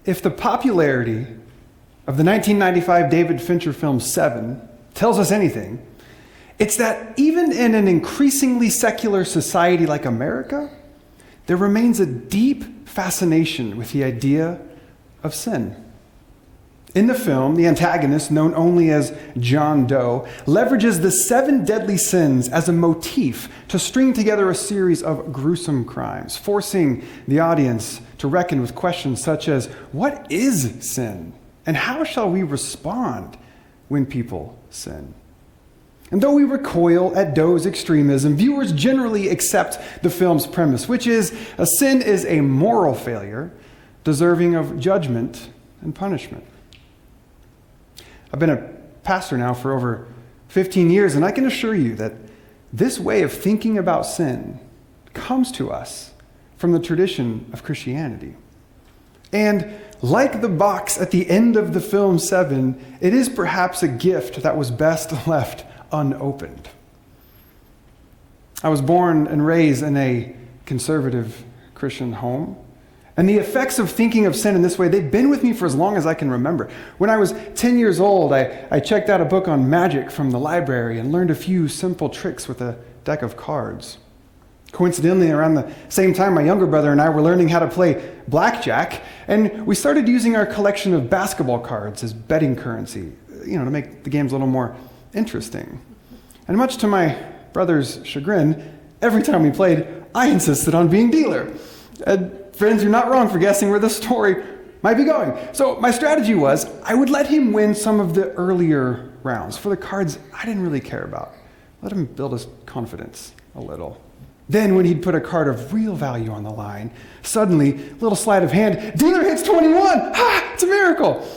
if the popularity of the 1995 David Fincher film Seven tells us anything, it's that even in an increasingly secular society like America, there remains a deep fascination with the idea of sin. In the film, the antagonist, known only as John Doe, leverages the 7 deadly sins as a motif to string together a series of gruesome crimes, forcing the audience to reckon with questions such as, what is sin? And how shall we respond when people sin? And though we recoil at Doe's extremism, viewers generally accept the film's premise, which is a sin is a moral failure deserving of judgment and punishment. I've been a pastor now for over 15 years, and I can assure you that this way of thinking about sin comes to us from the tradition of Christianity. And like the box at the end of the film Seven, it is perhaps a gift that was best left unopened. I was born and raised in a conservative Christian home. And the effects of thinking of sin in this way, they've been with me for as long as I can remember. When I was 10 years old, I checked out a book on magic from the library and learned a few simple tricks with a deck of cards. Coincidentally, around the same time, my younger brother and I were learning how to play blackjack, and we started using our collection of basketball cards as betting currency, to make the games a little more interesting. And much to my brother's chagrin, every time we played, I insisted on being dealer. Friends, you're not wrong for guessing where this story might be going. So my strategy was I would let him win some of the earlier rounds for the cards I didn't really care about. Let him build his confidence a little. Then when he'd put a card of real value on the line, suddenly, little sleight of hand, dealer hits 21! Ha! It's a miracle!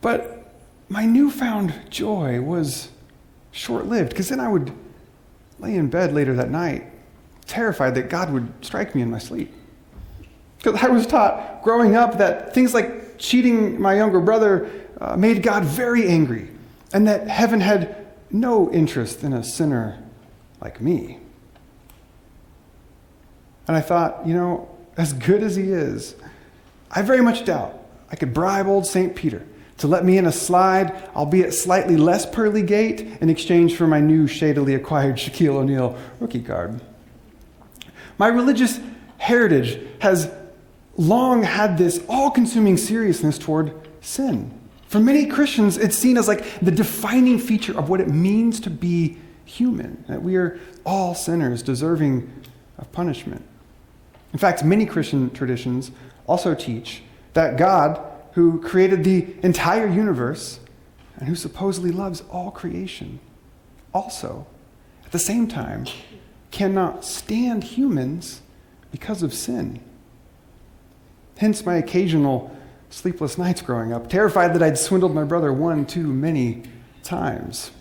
But my newfound joy was short-lived, because then I would lay in bed later that night, terrified that God would strike me in my sleep. Because I was taught growing up that things like cheating my younger brother made God very angry, and that heaven had no interest in a sinner like me. And I thought, as good as he is, I very much doubt I could bribe old St. Peter to let me in a slide, albeit slightly less pearly gate, in exchange for my new shadily acquired Shaquille O'Neal rookie card. My religious heritage has long had this all-consuming seriousness toward sin. For many Christians, it's seen as like the defining feature of what it means to be human, that we are all sinners deserving of punishment. In fact, many Christian traditions also teach that God, who created the entire universe and who supposedly loves all creation, also, at the same time, cannot stand humans because of sin. Hence my occasional sleepless nights growing up, terrified that I'd swindled my brother one too many times.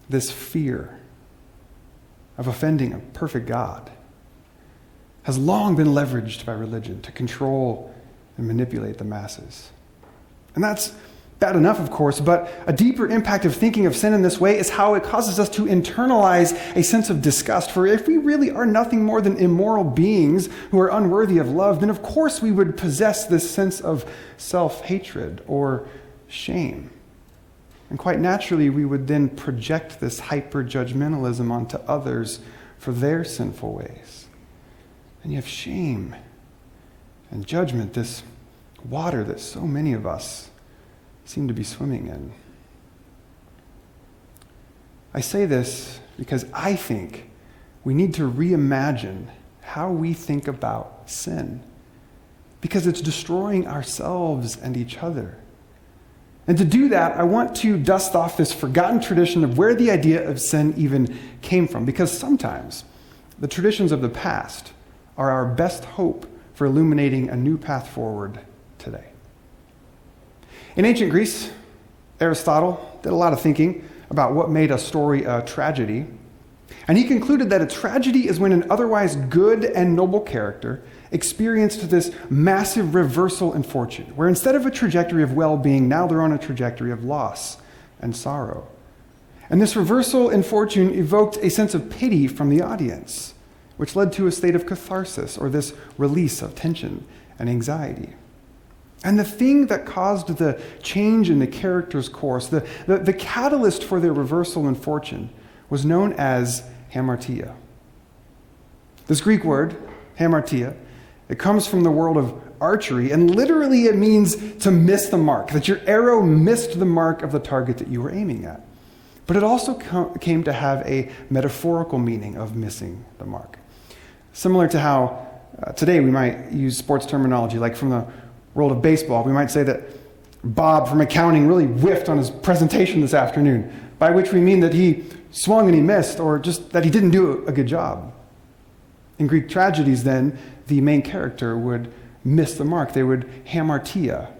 This fear of offending a perfect God has long been leveraged by religion to control and manipulate the masses. And that's bad enough, of course, but a deeper impact of thinking of sin in this way is how it causes us to internalize a sense of disgust. For if we really are nothing more than immoral beings who are unworthy of love, then of course we would possess this sense of self-hatred or shame. And quite naturally, we would then project this hyper-judgmentalism onto others for their sinful ways. And you have shame and judgment, this water that so many of us seem to be swimming in. I say this because I think we need to reimagine how we think about sin, because it's destroying ourselves and each other. And to do that, I want to dust off this forgotten tradition of where the idea of sin even came from, because sometimes the traditions of the past are our best hope for illuminating a new path forward today. In ancient Greece, Aristotle did a lot of thinking about what made a story a tragedy. And he concluded that a tragedy is when an otherwise good and noble character experienced this massive reversal in fortune, where instead of a trajectory of well-being, now they're on a trajectory of loss and sorrow. And this reversal in fortune evoked a sense of pity from the audience, which led to a state of catharsis, or this release of tension and anxiety. And the thing that caused the change in the character's course, the catalyst for their reversal in fortune, was known as hamartia. This Greek word, hamartia, it comes from the world of archery, and literally it means to miss the mark, that your arrow missed the mark of the target that you were aiming at. But it also came to have a metaphorical meaning of missing the mark. Similar to how today we might use sports terminology, like from the world of baseball, we might say that Bob from accounting really whiffed on his presentation this afternoon, by which we mean that he swung and he missed, or just that he didn't do a good job. In Greek tragedies, then, the main character would miss the mark. They would hamartia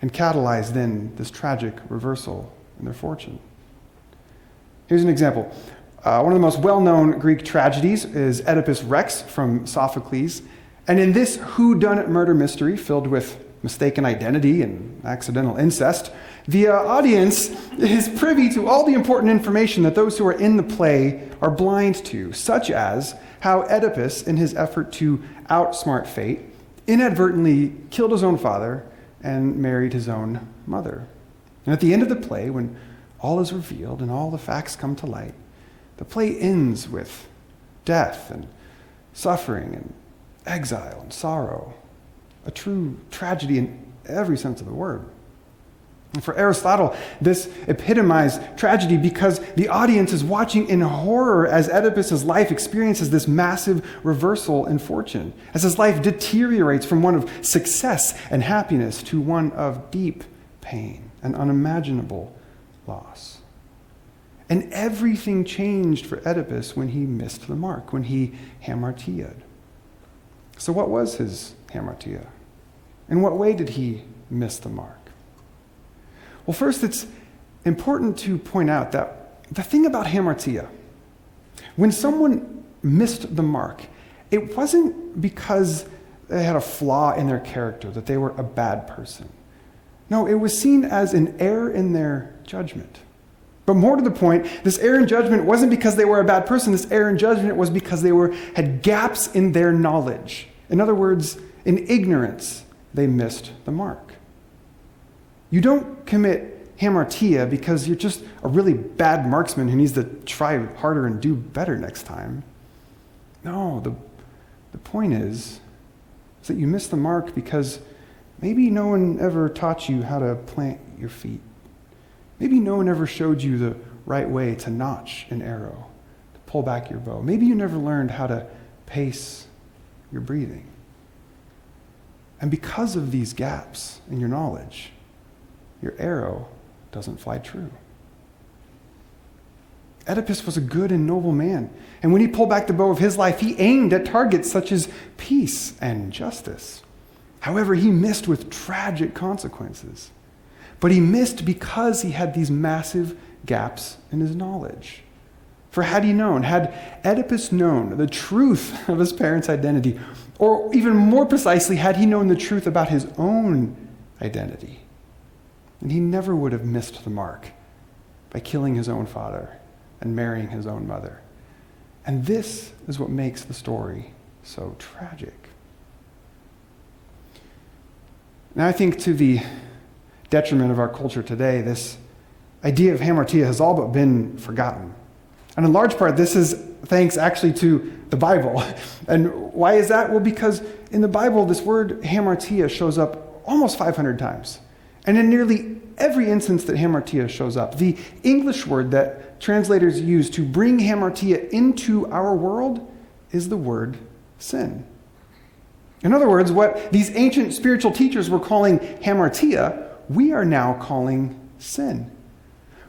and catalyze then this tragic reversal in their fortune. Here's an example. One of the most well-known Greek tragedies is Oedipus Rex from Sophocles. And in this whodunit murder mystery filled with mistaken identity and accidental incest, the audience is privy to all the important information that those who are in the play are blind to, such as how Oedipus, in his effort to outsmart fate, inadvertently killed his own father and married his own mother. And at the end of the play, when all is revealed and all the facts come to light, the play ends with death and suffering and exile and sorrow, a true tragedy in every sense of the word. And for Aristotle, this epitomized tragedy because the audience is watching in horror as Oedipus' life experiences this massive reversal in fortune, as his life deteriorates from one of success and happiness to one of deep pain and unimaginable loss. And everything changed for Oedipus when he missed the mark, when he hamartiaed. So what was his hamartia? In what way did he miss the mark? Well, first, it's important to point out that the thing about hamartia, when someone missed the mark, it wasn't because they had a flaw in their character, that they were a bad person. No, it was seen as an error in their judgment. But more to the point, this error in judgment wasn't because they were a bad person. This error in judgment was because they had gaps in their knowledge. In other words, in ignorance, they missed the mark. You don't commit hamartia because you're just a really bad marksman who needs to try harder and do better next time. No, the point is that you missed the mark because maybe no one ever taught you how to plant your feet. Maybe no one ever showed you the right way to notch an arrow, to pull back your bow. Maybe you never learned how to pace your breathing. And because of these gaps in your knowledge, your arrow doesn't fly true. Oedipus was a good and noble man. And when he pulled back the bow of his life, he aimed at targets such as peace and justice. However, he missed with tragic consequences. But he missed because he had these massive gaps in his knowledge. For had Oedipus known the truth of his parents' identity, or even more precisely, had he known the truth about his own identity, then he never would have missed the mark by killing his own father and marrying his own mother. And this is what makes the story so tragic. Now, I think to the detriment of our culture today, this idea of hamartia has all but been forgotten. And in large part, this is thanks actually to the Bible. And why is that? Well, because in the Bible, this word hamartia shows up almost 500 times. And in nearly every instance that hamartia shows up, the English word that translators use to bring hamartia into our world is the word sin. In other words, what these ancient spiritual teachers were calling hamartia, we are now calling sin.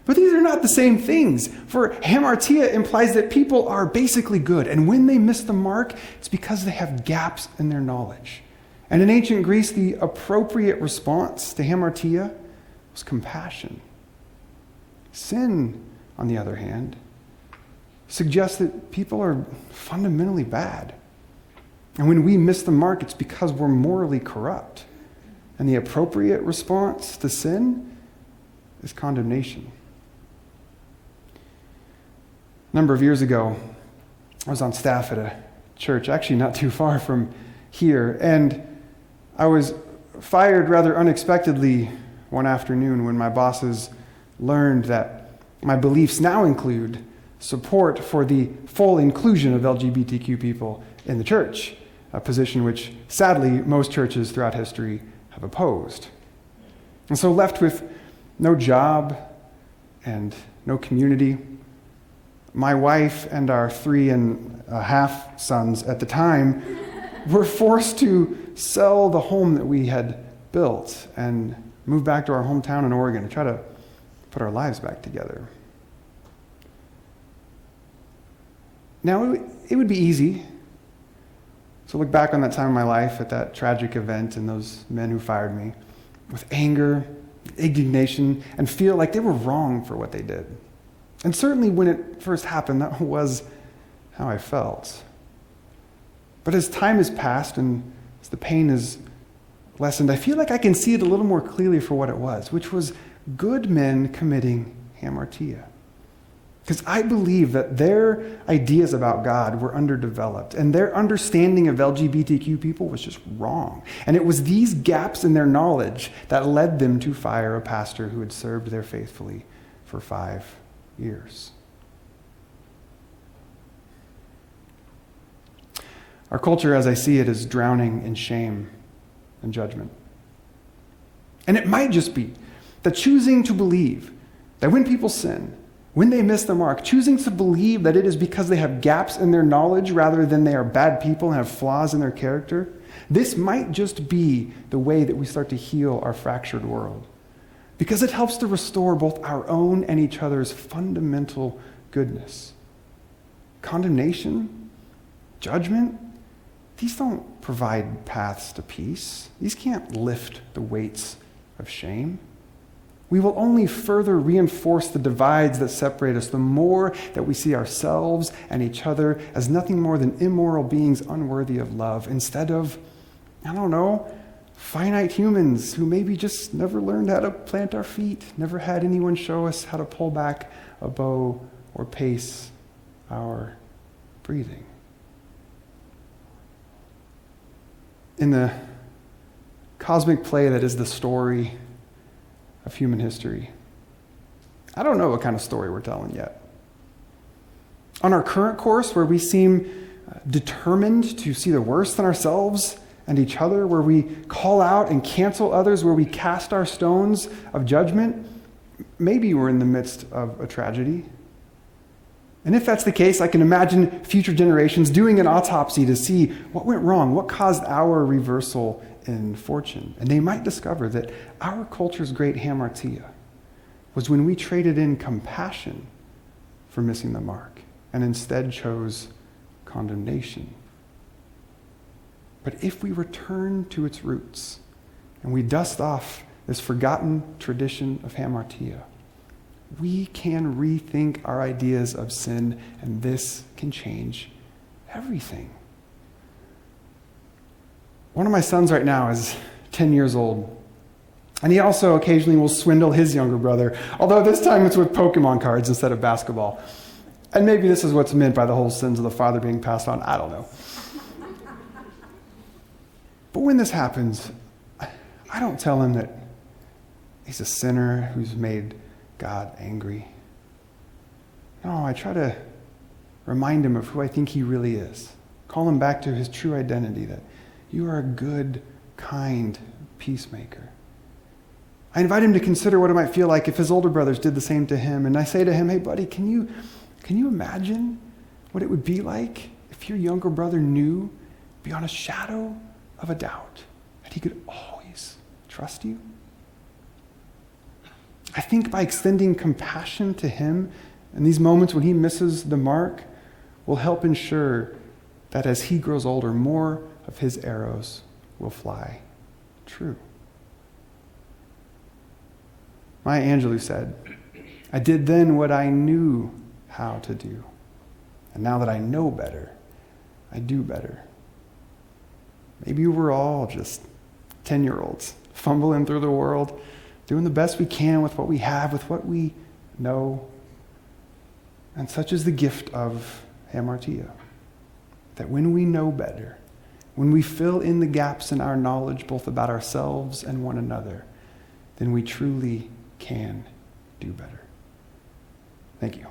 But these are not the same things. For hamartia implies that people are basically good, and when they miss the mark, it's because they have gaps in their knowledge. And in ancient Greece, the appropriate response to hamartia was compassion. Sin, on the other hand, suggests that people are fundamentally bad. And when we miss the mark, it's because we're morally corrupt. And the appropriate response to sin is condemnation. A number of years ago, I was on staff at a church, actually not too far from here. And I was fired rather unexpectedly one afternoon when my bosses learned that my beliefs now include support for the full inclusion of LGBTQ people in the church, a position which, sadly, most churches throughout history have opposed. And so left with no job and no community, my wife and our 3.5 sons at the time were forced to sell the home that we had built and move back to our hometown in Oregon to try to put our lives back together. Now, it would be easy to look back on that time of my life, at that tragic event and those men who fired me, with anger, indignation, and feel like they were wrong for what they did. And certainly when it first happened, that was how I felt. But as time has passed and as the pain has lessened, I feel like I can see it a little more clearly for what it was, which was good men committing hamartia. Because I believe that their ideas about God were underdeveloped, and their understanding of LGBTQ people was just wrong. And it was these gaps in their knowledge that led them to fire a pastor who had served there faithfully for 5 years. Our culture, as I see it, is drowning in shame and judgment. And it might just be that choosing to believe that when people sin, when they miss the mark, choosing to believe that it is because they have gaps in their knowledge rather than they are bad people and have flaws in their character, this might just be the way that we start to heal our fractured world. Because it helps to restore both our own and each other's fundamental goodness. Condemnation, judgment, these don't provide paths to peace. These can't lift the weights of shame. We will only further reinforce the divides that separate us the more that we see ourselves and each other as nothing more than immoral beings unworthy of love, instead of, finite humans who maybe just never learned how to plant our feet, never had anyone show us how to pull back a bow or pace our breathing. In the cosmic play that is the story of human history, I don't know what kind of story we're telling yet. On our current course, where we seem determined to see the worst in ourselves and each other, where we call out and cancel others, where we cast our stones of judgment, maybe we're in the midst of a tragedy. And if that's the case, I can imagine future generations doing an autopsy to see what went wrong, what caused our reversal in fortune. And they might discover that our culture's great hamartia was when we traded in compassion for missing the mark and instead chose condemnation. But if we return to its roots and we dust off this forgotten tradition of hamartia, we can rethink our ideas of sin, and this can change everything. One of my sons right now is 10 years old, and he also occasionally will swindle his younger brother, although this time it's with Pokemon cards instead of basketball. And maybe this is what's meant by the whole sins of the father being passed on, I don't know. But when this happens, I don't tell him that he's a sinner who's made God angry. No, I try to remind him of who I think he really is. Call him back to his true identity, that you are a good, kind peacemaker. I invite him to consider what it might feel like if his older brothers did the same to him. And I say to him, hey buddy, can you imagine what it would be like if your younger brother knew beyond a shadow of a doubt that he could always trust you? I think by extending compassion to him in these moments when he misses the mark will help ensure that as he grows older, more of his arrows will fly true. Maya Angelou said, I did then what I knew how to do. And now that I know better, I do better. Maybe we're all just 10-year-olds fumbling through the world, doing the best we can with what we have, with what we know. And such is the gift of hamartia, that when we know better, when we fill in the gaps in our knowledge both about ourselves and one another, then we truly can do better. Thank you.